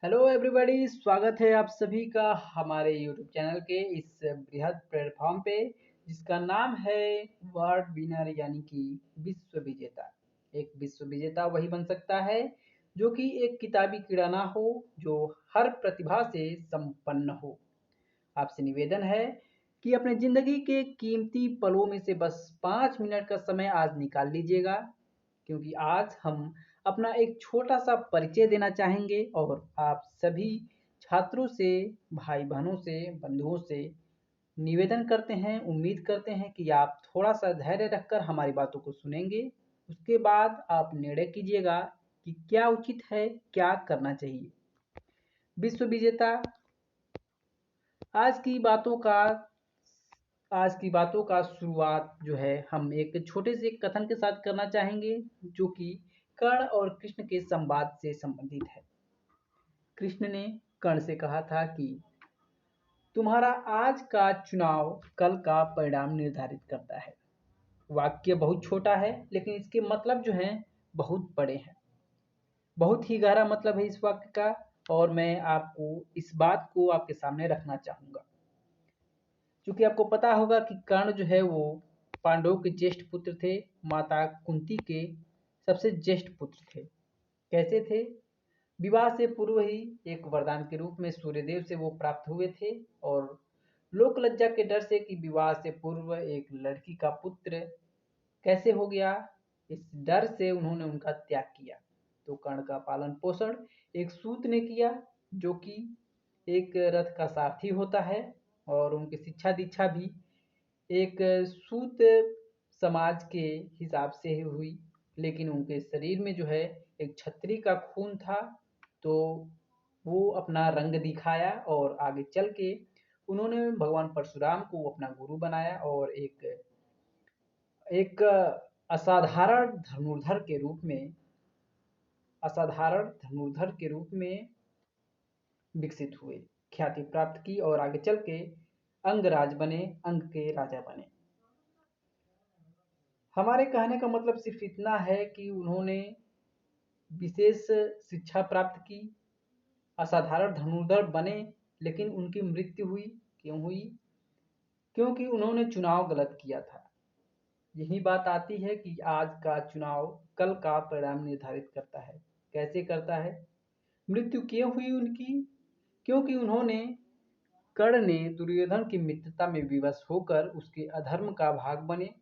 Hello everybody, स्वागत है आप सभी का हमारे यूट्यूब चैनल के इस बृहद प्लेटफॉर्म पे जिसका नाम है वर्ल्ड विनर यानी कि विश्व विजेता। एक विश्व विजेता वही बन सकता है जो कि एक किताबी कीड़ा ना हो, जो हर प्रतिभा से संपन्न हो। आपसे निवेदन है कि अपने ज़िंदगी के कीमती पलों में से बस 5 मिनट का समय आज निकाल लीजिएगा, क्योंकि आज हम अपना एक छोटा-सा परिचय देना चाहेंगे और आप सभी छात्रों से, भाई-बहनों से, बंधुओं से निवेदन करते हैं, उम्मीद करते हैं कि आप थोड़ा-सा धैर्य रखकर हमारी बातों को सुनेंगे। उसके बाद आप निर्णय कीजिएगा कि क्या उचित है, क्या करना चाहिए। विश्व विजेता आज की बातों का आज की बातों का शुरुआत जो है हम एक छोटे से कथन के साथ करना चाहेंगे, जो कि कर्ण और कृष्ण के संवाद से संबंधित है। कृष्ण ने कर्ण से कहा था कि तुम्हारा आज का चुनाव कल का परिणाम निर्धारित करता है। वाक्य बहुत छोटा है लेकिन इसके मतलब जो हैं बहुत बड़े हैं। बहुत ही गहरा मतलब है इस वाक्य का, और मैं आपको इस बात को आपके सामने रखना चाहूँगा। चूँकि आपको पता होगा कि कर्ण जो है वो पांडवों के ज्येष्ठ पुत्र थे, माता कुंती के सबसे ज्येष्ठ पुत्र थे। कैसे थे? विवाह से पूर्व ही एक वरदान के रूप में सूर्यदेव से वो प्राप्त हुए थे, और लोक लज्जा के डर से कि विवाह से पूर्व एक लड़की का पुत्र कैसे हो गया, इस डर से उन्होंने उनका त्याग किया। तो कर्ण का पालन पोषण एक सूत ने किया, जो कि एक रथ का सारथी होता है, और उनकी शिक्षा दीक्षा भी एक सूत समाज के हिसाब से ही हुई। लेकिन उनके शरीर में जो है एक क्षत्रिय का खून था, तो वो अपना रंग दिखाया और आगे चल के उन्होंने भगवान परशुराम को अपना गुरु बनाया और एक एक असाधारण धनुर्धर के रूप में असाधारण धनुर्धर के रूप में विकसित हुए, ख्याति प्राप्त की और आगे चल के अंगराज बने, अंग के राजा बने। हमारे कहने का मतलब सिर्फ इतना है कि उन्होंने विशेष शिक्षा प्राप्त की, असाधारण धनुर्धर बने, लेकिन उनकी मृत्यु हुई। क्यों हुई? क्योंकि उन्होंने चुनाव गलत किया था। यही बात आती है कि आज का चुनाव कल का परिणाम निर्धारित करता है। कैसे करता है? मृत्यु क्यों हुई उनकी? क्योंकि उन्होंने कर्ण ने दुर्योधन की मित्रता में विवश होकर उसके अधर्म का भाग बने।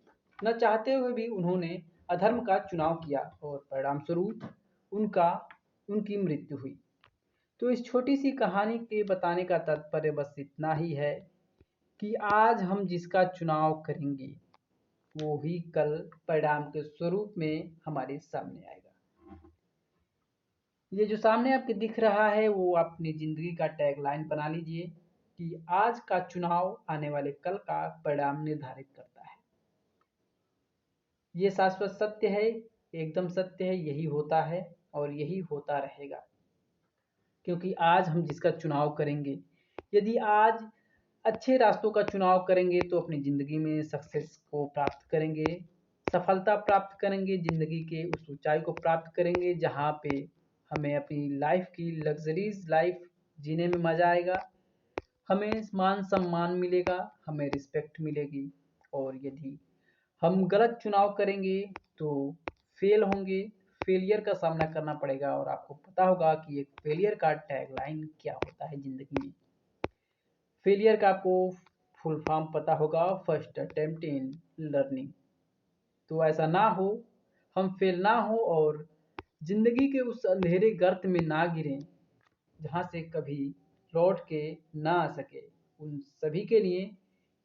न चाहते हुए भी उन्होंने अधर्म का चुनाव किया और परिणाम स्वरूप उनका उनकी मृत्यु हुई। तो इस छोटी सी कहानी के बताने का तात्पर्य बस इतना ही है कि आज हम जिसका चुनाव करेंगे वो ही कल परिणाम के स्वरूप में हमारे सामने आएगा। ये जो सामने आपके दिख रहा है वो आप अपनी जिंदगी का टैगलाइन बना लीजिए कि आज का चुनाव आने वाले कल का परिणाम निर्धारित करता है। ये शाश्वत सत्य है, एकदम सत्य है, यही होता है और यही होता रहेगा। क्योंकि आज हम जिसका चुनाव करेंगे, यदि आज अच्छे रास्तों का चुनाव करेंगे तो अपनी ज़िंदगी में सक्सेस को प्राप्त करेंगे, सफलता प्राप्त करेंगे, ज़िंदगी के उस ऊंचाई को प्राप्त करेंगे जहाँ पे हमें अपनी लाइफ की लग्जरीज लाइफ जीने में मज़ा आएगा, हमें मान सम्मान मिलेगा, हमें रिस्पेक्ट मिलेगी। और यदि हम गलत चुनाव करेंगे तो फेल होंगे, फेलियर का सामना करना पड़ेगा। और आपको पता होगा कि एक फेलियर का टैगलाइन क्या होता है ज़िंदगी में। फेलियर का आपको फुल फॉर्म पता होगा, फर्स्ट अटेम्प्ट इन लर्निंग। तो ऐसा ना हो, हम फेल ना हो और ज़िंदगी के उस अंधेरे गर्त में ना गिरें जहाँ से कभी लौट के ना आ सके। उन सभी के लिए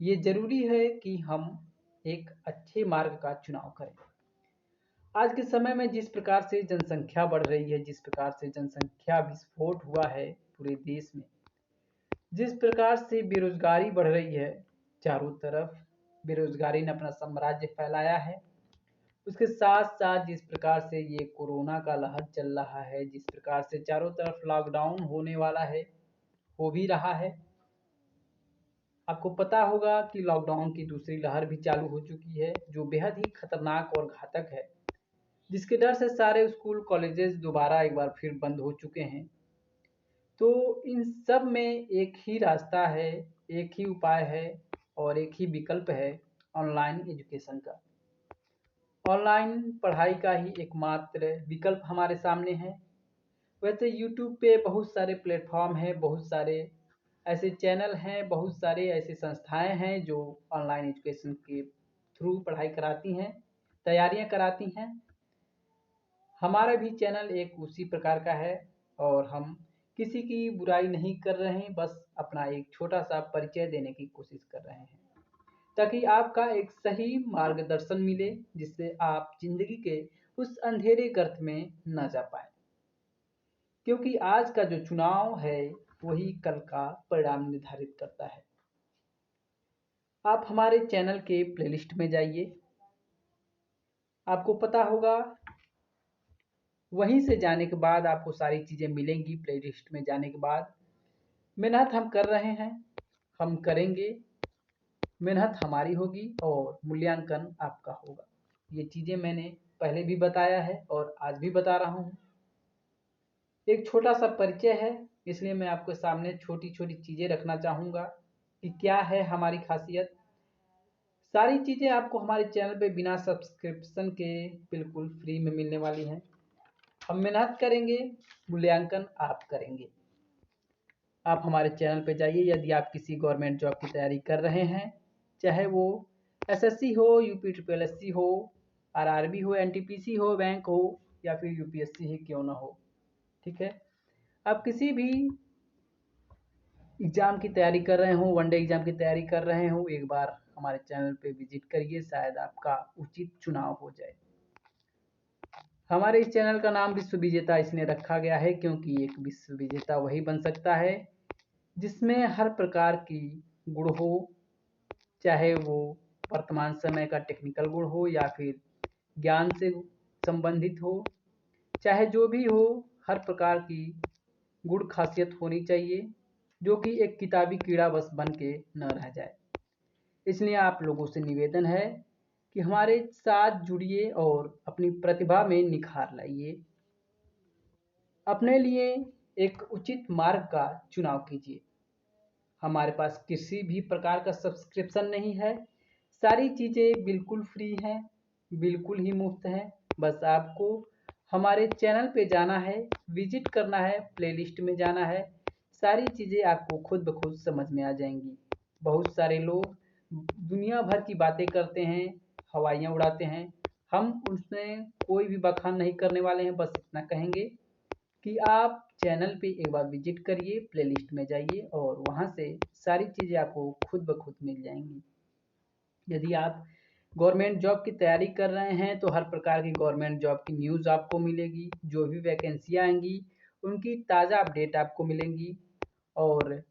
ये ज़रूरी है कि हम एक अच्छे मार्ग का चुनाव करें। आज के समय में जिस प्रकार से जनसंख्या बढ़ रही है, जिस प्रकार से जनसंख्या विस्फोट हुआ है पूरे देश में, जिस प्रकार से बेरोजगारी बढ़ रही है, चारों तरफ बेरोजगारी ने अपना साम्राज्य फैलाया है। उसके साथ साथ जिस प्रकार से ये कोरोना का लहर चल रहा है, जिस प्रकार से चारों तरफ लॉकडाउन होने वाला है, हो भी रहा है। आपको पता होगा कि लॉकडाउन की दूसरी लहर भी चालू हो चुकी है, जो बेहद ही खतरनाक और घातक है, जिसके डर से सारे स्कूल कॉलेजेस दोबारा एक बार फिर बंद हो चुके हैं। तो इन सब में एक ही रास्ता है, एक ही उपाय है और एक ही विकल्प है ऑनलाइन एजुकेशन का। ऑनलाइन पढ़ाई का ही एकमात्र विकल्प हमारे सामने है। वैसे यूट्यूब पे बहुत सारे प्लेटफ़ॉर्म हैं, बहुत सारे ऐसे चैनल हैं, बहुत सारे ऐसी संस्थाएँ हैं जो ऑनलाइन एजुकेशन के थ्रू पढ़ाई कराती हैं, तैयारियाँ कराती हैं। हमारा भी चैनल एक उसी प्रकार का है और हम किसी की बुराई नहीं कर रहे हैं, बस अपना एक छोटा-सा परिचय देने की कोशिश कर रहे हैं, ताकि आपका एक सही मार्गदर्शन मिले, जिससे आप ज़िंदगी के उस अंधेरे गर्त में ना जा पाएँ। क्योंकि आज का जो चुनाव है, वही कल का परिणाम निर्धारित करता है। आप हमारे चैनल के प्लेलिस्ट में जाइए, आपको पता होगा वहीं से जाने के बाद आपको सारी चीज़ें मिलेंगी प्लेलिस्ट में जाने के बाद। मेहनत हम कर रहे हैं, हम करेंगे, मेहनत हमारी होगी और मूल्यांकन आपका होगा। ये चीज़ें मैंने पहले भी बताया है और आज भी बता रहा हूँ। एक छोटा-सा परिचय है, इसलिए मैं आपके सामने छोटी-छोटी चीज़ें रखना चाहूँगा कि क्या है हमारी ख़ासियत। सारी चीज़ें आपको हमारे चैनल पे बिना सब्सक्रिप्शन के बिल्कुल फ्री में मिलने वाली हैं। हम मेहनत करेंगे, मूल्यांकन आप करेंगे। आप हमारे चैनल पे जाइए, यदि आप किसी गवर्नमेंट जॉब की तैयारी कर रहे हैं, चाहे वो एसएससी हो, यूपी ट्रिपल एससी हो, आरआरबी हो, एनटीपीसी हो, बैंक हो या फिर यूपीएससी ही क्यों ना हो, ठीक है? आप किसी भी एग्ज़ाम की तैयारी कर रहे हो, वनडे एग्ज़ाम की तैयारी कर रहे हो, एक बार हमारे चैनल पे विज़िट करिए, शायद आपका उचित चुनाव हो जाए। हमारे इस चैनल का नाम विश्व विजेता इसलिए रखा गया है क्योंकि एक विश्व विजेता वही बन सकता है जिसमें हर प्रकार की गुण हो, चाहे वो वर्तमान समय का टेक्निकल गुण हो या फिर ज्ञान से संबंधित हो, चाहे जो भी हो, हर प्रकार की गुण खासियत होनी चाहिए, जो कि एक किताबी कीड़ा बस बन के न रह जाए। इसलिए आप लोगों से निवेदन है कि हमारे साथ जुड़िए और अपनी प्रतिभा में निखार लाइए। अपने लिए एक उचित मार्ग का चुनाव कीजिए। हमारे पास किसी भी प्रकार का सब्सक्रिप्शन नहीं है, सारी चीज़ें बिल्कुल फ्री हैं, बिल्कुल ही मुफ्त हैं। बस आपको हमारे चैनल पे जाना है, विज़िट करना है, प्लेलिस्ट में जाना है, सारी चीज़ें आपको खुद ब खुद समझ में आ जाएँगी। बहुत सारे लोग दुनिया भर की बातें करते हैं, हवाइयाँ उड़ाते हैं, हम उसमें कोई भी बखान नहीं करने वाले हैं, बस इतना कहेंगे कि आप चैनल पे एक बार विज़िट करिए, प्लेलिस्ट में जाइए और वहाँ से सारी चीज़ें आपको खुद ब खुद मिल जाएँगी। यदि आप गवर्नमेंट जॉब की तैयारी कर रहे हैं, तो हर प्रकार की गवर्नमेंट जॉब की न्यूज़ आपको मिलेगी, जो भी वैकेंसियाँ आएँगी, उनकी ताज़ा अपडेट आपको मिलेंगी और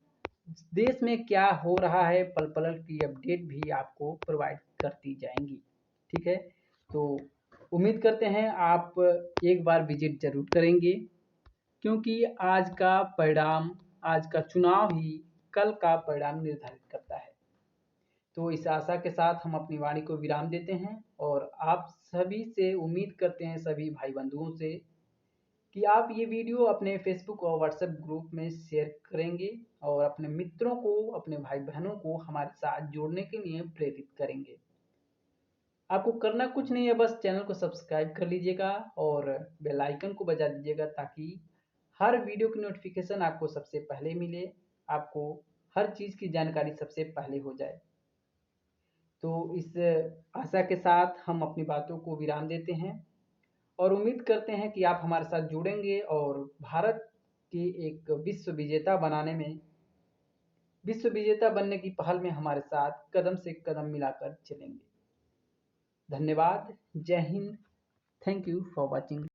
देश में क्या हो रहा है, पल-पल की अपडेट भी आपको प्रोवाइड करती जाएँगी, ठीक है? तो उम्मीद करते हैं आप एक बार विज़िट ज़रूर करेंगे। क्योंकि आज का परिणाम, आज का चुनाव ही कल का परिणाम निर्धारित करता है। तो इस आशा के साथ हम अपनी वाणी को विराम देते हैं और आप सभी से उम्मीद करते हैं, सभी भाई बंधुओं से, कि आप ये वीडियो अपने फेसबुक और व्हाट्सएप ग्रुप में शेयर करेंगे और अपने मित्रों को, अपने भाई बहनों को हमारे साथ जोड़ने के लिए प्रेरित करेंगे। आपको करना कुछ नहीं है, बस चैनल को सब्सक्राइब कर लीजिएगा और बेल आइकन को बजा दीजिएगा ताकि हर वीडियो की नोटिफिकेशन आपको सबसे पहले मिले, आपको हर चीज़ की जानकारी सबसे पहले हो जाए। तो इस आशा के साथ हम अपनी बातों को विराम देते हैं और उम्मीद करते हैं कि आप हमारे साथ जुड़ेंगे और भारत की एक विश्व विजेता बनने की पहल में हमारे साथ कदम से कदम मिलाकर चलेंगे। धन्यवाद। जय Hind. Thank you for watching.